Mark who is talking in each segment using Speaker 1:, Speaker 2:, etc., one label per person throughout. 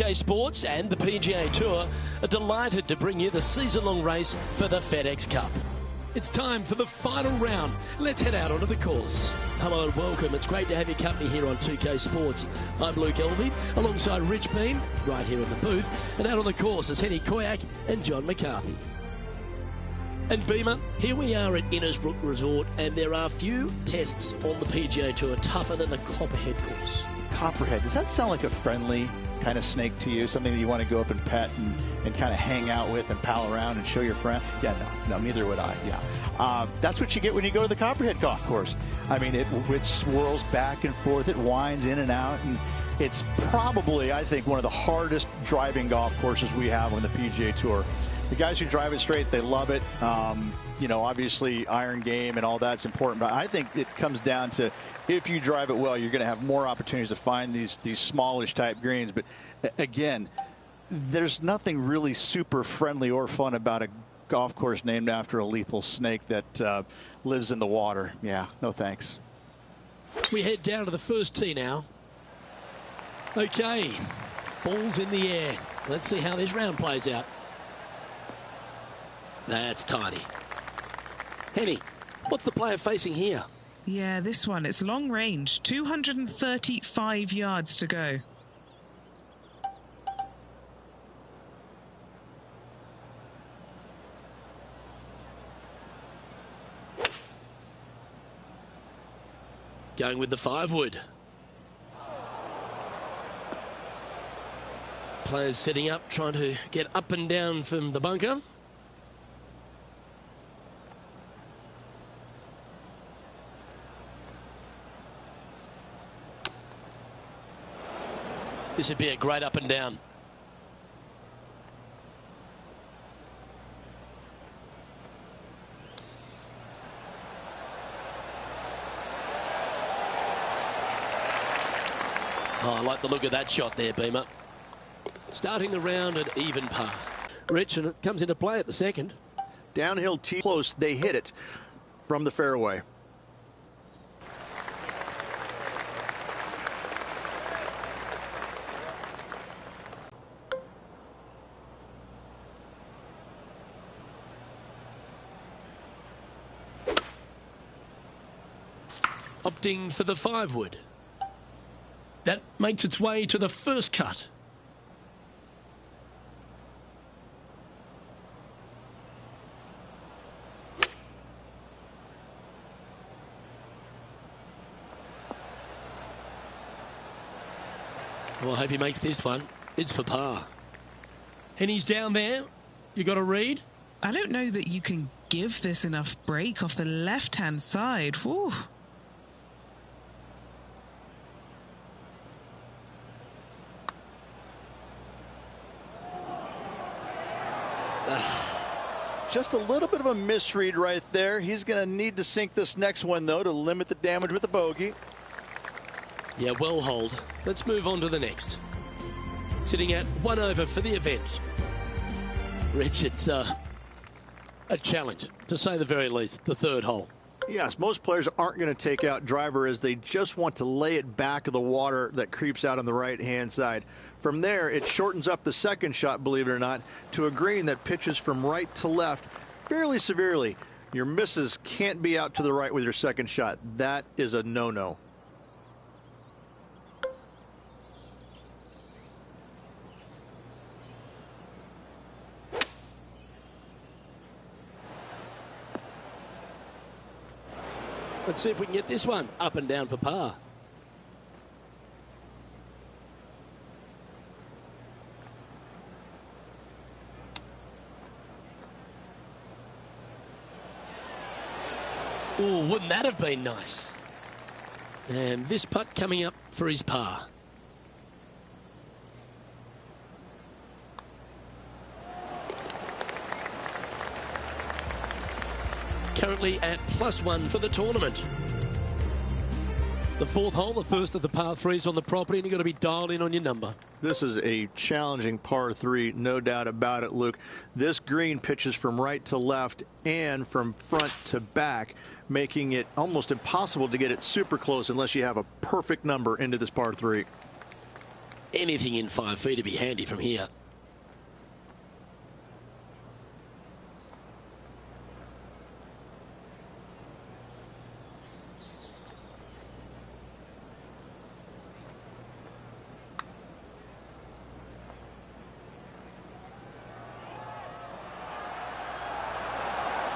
Speaker 1: 2K Sports and the PGA Tour are delighted to bring you the season-long race for the FedEx Cup. It's time for the final round. Let's head out onto the course. Hello and welcome. It's great to have your company here on 2K Sports. I'm Luke Elvey, alongside Rich Beam, right here in the booth. And out on the course is Henny Koyak and John McCarthy. And Beamer, here we are at Innisbrook Resort, and there are few tests on the PGA Tour tougher than the Copperhead course.
Speaker 2: Copperhead, does that sound like a friendly kind of snake to you? Something that you want to go up and pet and kind of hang out with and pal around and show your friend? Yeah, no, neither would I. Yeah, that's what you get when you go to the Copperhead golf course. I mean, it swirls back and forth, it winds in and out, and it's probably, I think, one of the hardest driving golf courses we have on the PGA Tour. The guys who drive it straight, they love it. You know, obviously iron game and all that's important, but I think it comes down to if you drive it well, you're going to have more opportunities to find these smallish type greens. But again, there's nothing really super friendly or fun about a golf course named after a lethal snake that lives in the water. Yeah, no thanks.
Speaker 1: We head down to the first tee now. Okay, ball's in the air. Let's see how this round plays out. That's tiny. Henny, what's the player facing here?
Speaker 3: Yeah, this one, it's long range, 235 yards to go.
Speaker 1: Going with the 5-wood. Players setting up, trying to get up and down from the bunker. This would be a great up and down. Oh, I like the look of that shot there, Beamer. Starting the round at even par. Rich, and it comes into play at the second.
Speaker 2: Downhill tee close, they hit it from the fairway.
Speaker 1: Opting for the 5-wood. That makes its way to the first cut. Well, I hope he makes this one. It's for par. Henny's down there. You got a read?
Speaker 3: I don't know that you can give this enough break off the left-hand side. Whew.
Speaker 2: Just a little bit of a misread right there. He's going to need to sink this next one, though, to limit the damage with the bogey.
Speaker 1: Yeah, well hold. Let's move on to the next. Sitting at 1 over for the event. Rich, it's a challenge, to say the very least, the third hole.
Speaker 2: Yes, most players aren't going to take out driver as they just want to lay it back of the water that creeps out on the right-hand side. From there, it shortens up the second shot, believe it or not, to a green that pitches from right to left fairly severely. Your misses can't be out to the right with your second shot. That is a no-no.
Speaker 1: Let's see if we can get this one up and down for par. Oh, wouldn't that have been nice? And this putt coming up for his par. Currently at +1 for the tournament. The fourth hole, the first of the par threes on the property, and you've got to be dialed in on your number.
Speaker 2: This is a challenging par three, no doubt about it, Luke. This green pitches from right to left and from front to back, making it almost impossible to get it super close unless you have a perfect number into this par three.
Speaker 1: anything in 5 feet to be handy from here.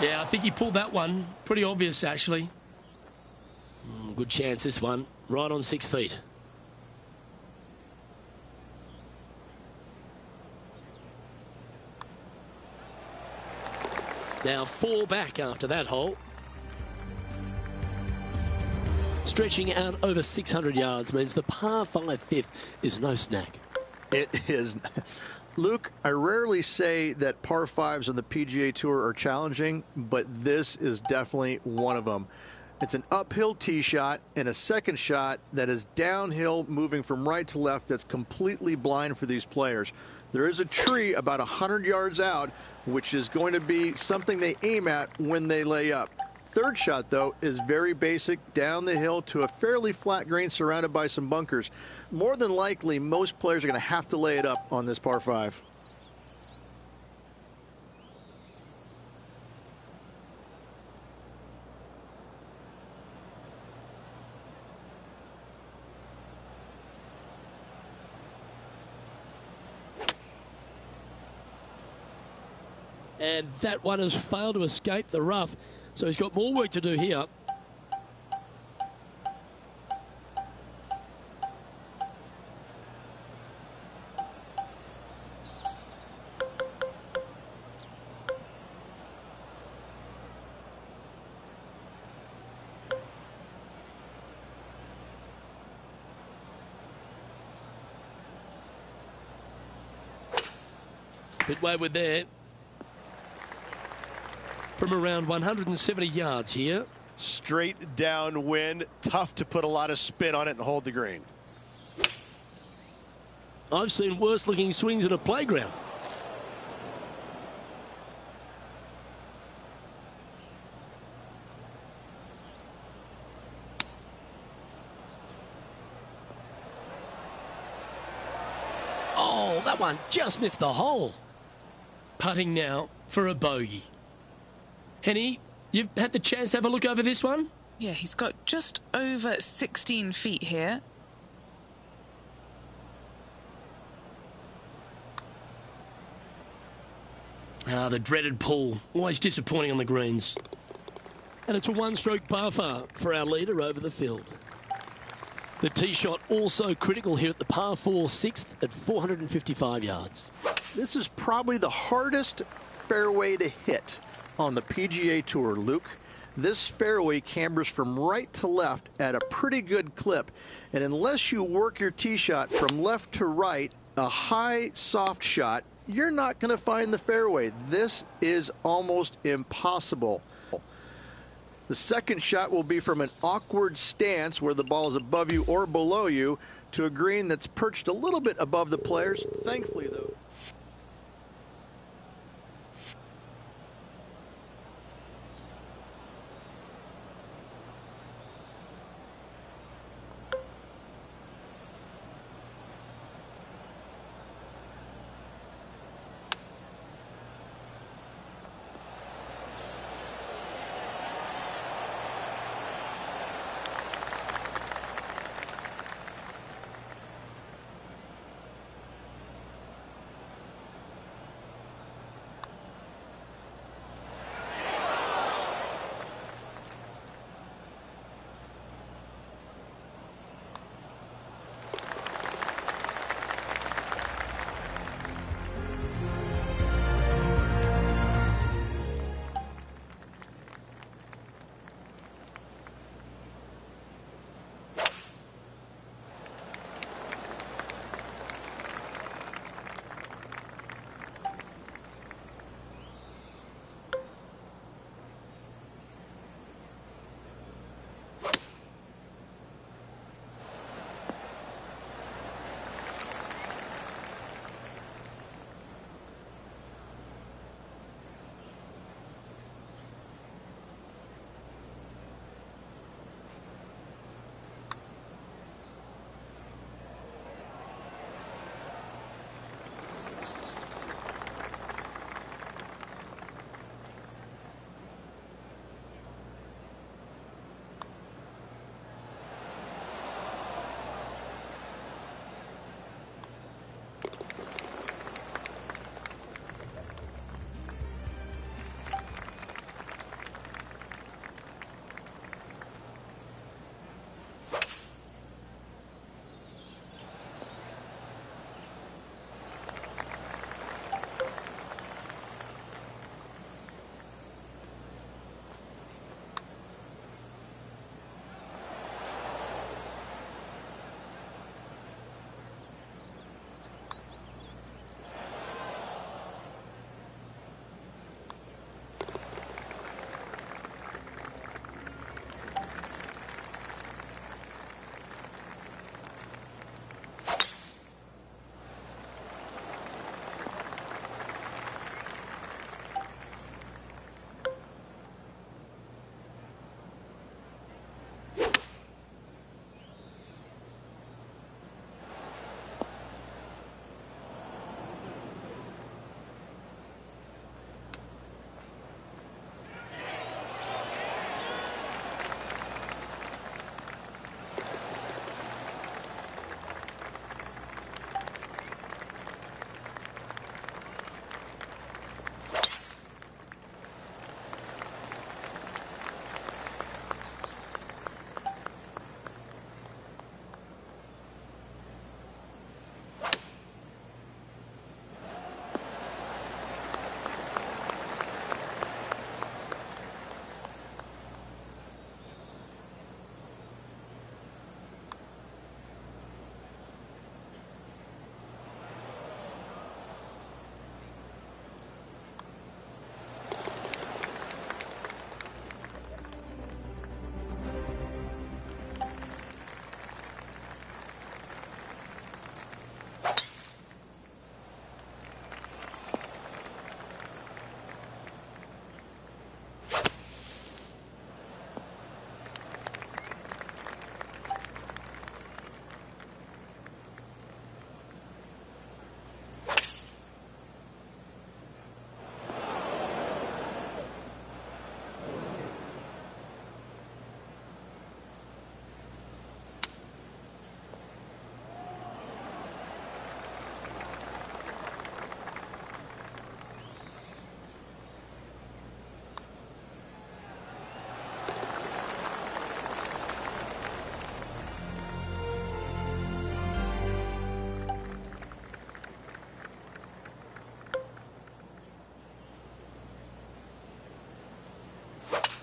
Speaker 1: Yeah, I think he pulled that one. Pretty obvious, actually. Good chance, this one. Right on 6 feet. Now 4 back after that hole. Stretching out over 600 yards means the par 5 fifth is no snag.
Speaker 2: It is. Luke, I rarely say that par 5s on the PGA Tour are challenging, but this is definitely one of them. It's an uphill tee shot and a second shot that is downhill, moving from right to left, that's completely blind for these players. There is a tree about 100 yards out, which is going to be something they aim at when they lay up. Third shot, though, is very basic, down the hill to a fairly flat green surrounded by some bunkers. More than likely, most players are going to have to lay it up on this par 5.
Speaker 1: And that one has failed to escape the rough, so he's got more work to do here. Bit wayward there. From around 170 yards here.
Speaker 4: Straight downwind, tough to put a lot of spin on it and hold the green.
Speaker 1: I've seen worse looking swings at a playground. Oh, that one just missed the hole. Putting now for a bogey. Henny, you've had the chance to have a look over this one?
Speaker 3: Yeah, he's got just over 16 feet here.
Speaker 1: Ah, the dreaded pull. Always disappointing on the greens. And it's a one-stroke par for our leader over the field. The tee shot also critical here at the par 4 6th at 455 yards.
Speaker 2: This is probably the hardest fairway to hit on the PGA Tour, Luke. This fairway cambers from right to left at a pretty good clip, and unless you work your tee shot from left to right, a high soft shot, you're not going to find the fairway. This is almost impossible. The second shot will be from an awkward stance where the ball is above you or below you to a green that's perched a little bit above the players. Thankfully, though,
Speaker 4: it.